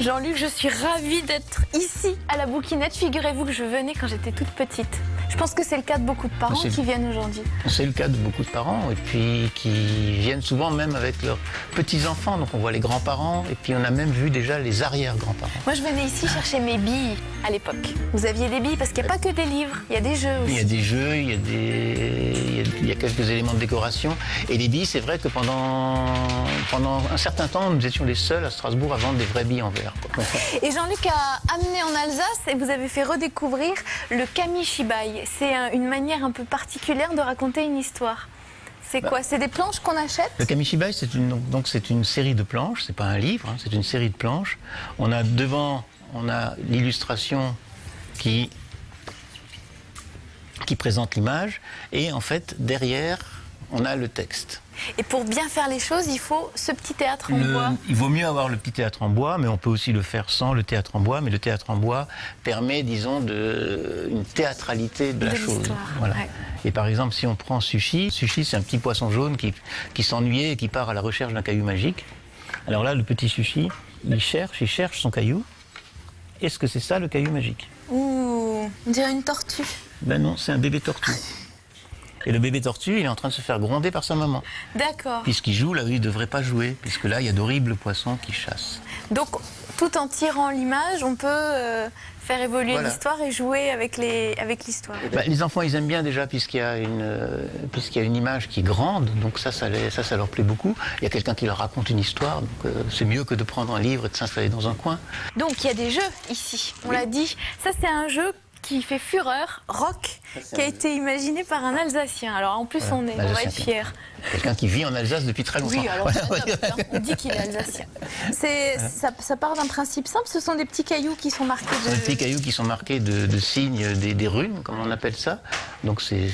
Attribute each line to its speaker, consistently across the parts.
Speaker 1: Jean-Luc, je suis ravie d'être ici à la Bouquinette. Figurez-vous que je venais quand j'étais toute petite. Je pense que c'est le cas de beaucoup de parents qui viennent aujourd'hui.
Speaker 2: C'est le cas de beaucoup de parents et puis qui viennent souvent même avec leurs petits-enfants. Donc on voit les grands-parents et puis on a même vu déjà les arrière-grands-parents.
Speaker 1: Moi je venais ici chercher mes billes à l'époque. Vous aviez des billes parce qu'il n'y a pas que des livres, il y a des jeux aussi.
Speaker 2: Il y a des jeux, il y a quelques éléments de décoration. Et les billes, c'est vrai que pendant un certain temps, nous étions les seuls à Strasbourg à vendre des vraies billes en verre.
Speaker 1: Et Jean-Luc a amené en Alsace et vous avez fait redécouvrir le kamishibai. C'est une manière un peu particulière de raconter une histoire. C'est quoi? C'est des planches qu'on achète?
Speaker 2: Le kamishibai, c'est une série de planches, c'est pas un livre, hein, c'est une série de planches. On a devant, on a l'illustration qui présente l'image et en fait derrière on a le texte.
Speaker 1: Et pour bien faire les choses, il faut ce petit théâtre en bois.
Speaker 2: Il vaut mieux avoir le petit théâtre en bois, mais on peut aussi le faire sans le théâtre en bois. Mais le théâtre en bois permet, disons, une théâtralité de la chose. Voilà. Ouais. Et par exemple, si on prend Sushi, c'est un petit poisson jaune qui s'ennuyait et qui part à la recherche d'un caillou magique. Alors là, le petit Sushi, il cherche son caillou. Est-ce que c'est ça le caillou magique?
Speaker 1: Ouh, on dirait une tortue.
Speaker 2: Ben non, c'est un bébé tortue. Et le bébé tortue, il est en train de se faire gronder par sa maman.
Speaker 1: D'accord.
Speaker 2: Puisqu'il joue là où il ne devrait pas jouer, puisque là, il y a d'horribles poissons qui chassent.
Speaker 1: Donc, tout en tirant l'image, on peut faire évoluer l'histoire et jouer avec l'histoire.
Speaker 2: Bah, les enfants, ils aiment bien déjà, puisqu'il y a une image qui est grande, donc ça leur plaît beaucoup. Il y a quelqu'un qui leur raconte une histoire, donc c'est mieux que de prendre un livre et de s'installer dans un coin.
Speaker 1: Donc, il y a des jeux ici, on l'a dit. Ça, c'est un jeu qui fait fureur, Rock, qui a été imaginé par un Alsacien. Alors en plus, on va être fiers.
Speaker 2: Quelqu'un qui vit en Alsace depuis très longtemps.
Speaker 1: Oui, alors on dit qu'il est alsacien. Ça part d'un principe simple, ce sont des petits cailloux qui sont marqués de...
Speaker 2: Ce sont des petits cailloux qui sont marqués de signes, des runes, comme on appelle ça. Donc c'est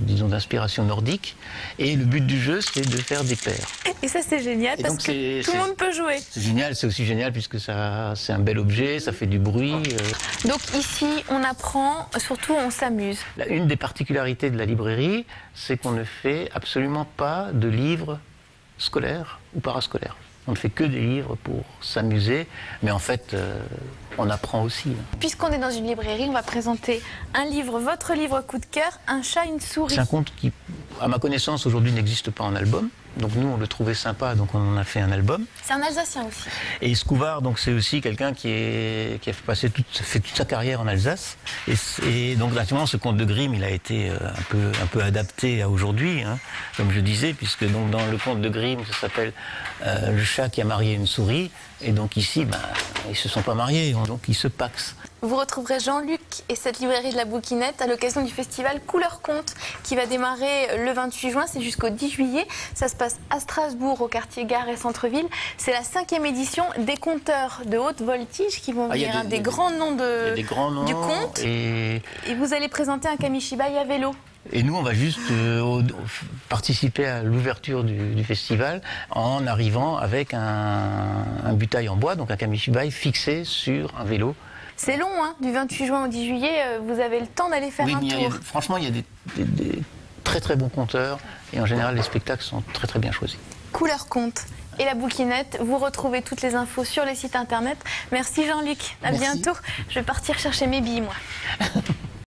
Speaker 2: disons, d'inspiration nordique. Et le but du jeu, c'est de faire des paires.
Speaker 1: Et ça, c'est génial, parce que tout le monde peut jouer.
Speaker 2: C'est génial, c'est aussi génial, puisque c'est un bel objet, ça fait du bruit.
Speaker 1: Donc ici, on apprend, surtout on s'amuse.
Speaker 2: Une des particularités de la librairie, c'est qu'on ne fait absolument pas de livres scolaires ou parascolaires. On ne fait que des livres pour s'amuser, mais en fait, on apprend aussi.
Speaker 1: Puisqu'on est dans une librairie, on va présenter un livre, votre livre coup de cœur, Un chat, une souris.
Speaker 2: C'est un conte qui, à ma connaissance, aujourd'hui n'existe pas en album. Donc nous, on le trouvait sympa, donc on en a fait un album.
Speaker 1: C'est un Alsacien aussi.
Speaker 2: Et Scouvard, donc c'est aussi quelqu'un qui a fait toute sa carrière en Alsace. Et donc naturellement, ce conte de Grimm, il a été un peu adapté à aujourd'hui, hein, comme je disais, puisque donc dans le conte de Grimm, ça s'appelle Le chat qui a marié une souris. Et donc ici, ils se sont pas mariés, donc ils se paxent.
Speaker 1: Vous retrouverez Jean-Luc et cette librairie de la Bouquinette à l'occasion du festival Couleur Conte qui va démarrer le 28 juin, c'est jusqu'au 10 juillet. Ça se passe à Strasbourg, au quartier Gare et Centre-Ville. C'est la 5e édition des conteurs de haute voltige qui vont venir, des grands noms du conte. Et vous allez présenter un kamishibai à vélo.
Speaker 2: Et nous, on va juste participer à l'ouverture du festival en arrivant avec un butail en bois, donc un kamishibai fixé sur un vélo.
Speaker 1: C'est long, hein, du 28 juin au 10 juillet, vous avez le temps d'aller faire un tour.
Speaker 2: Franchement, il y a des très très bons conteurs et en général, les spectacles sont très très bien choisis.
Speaker 1: Couleur Conte et la Bouquinette, vous retrouvez toutes les infos sur les sites internet. Merci Jean-Luc, à bientôt. Je vais partir chercher mes billes, moi.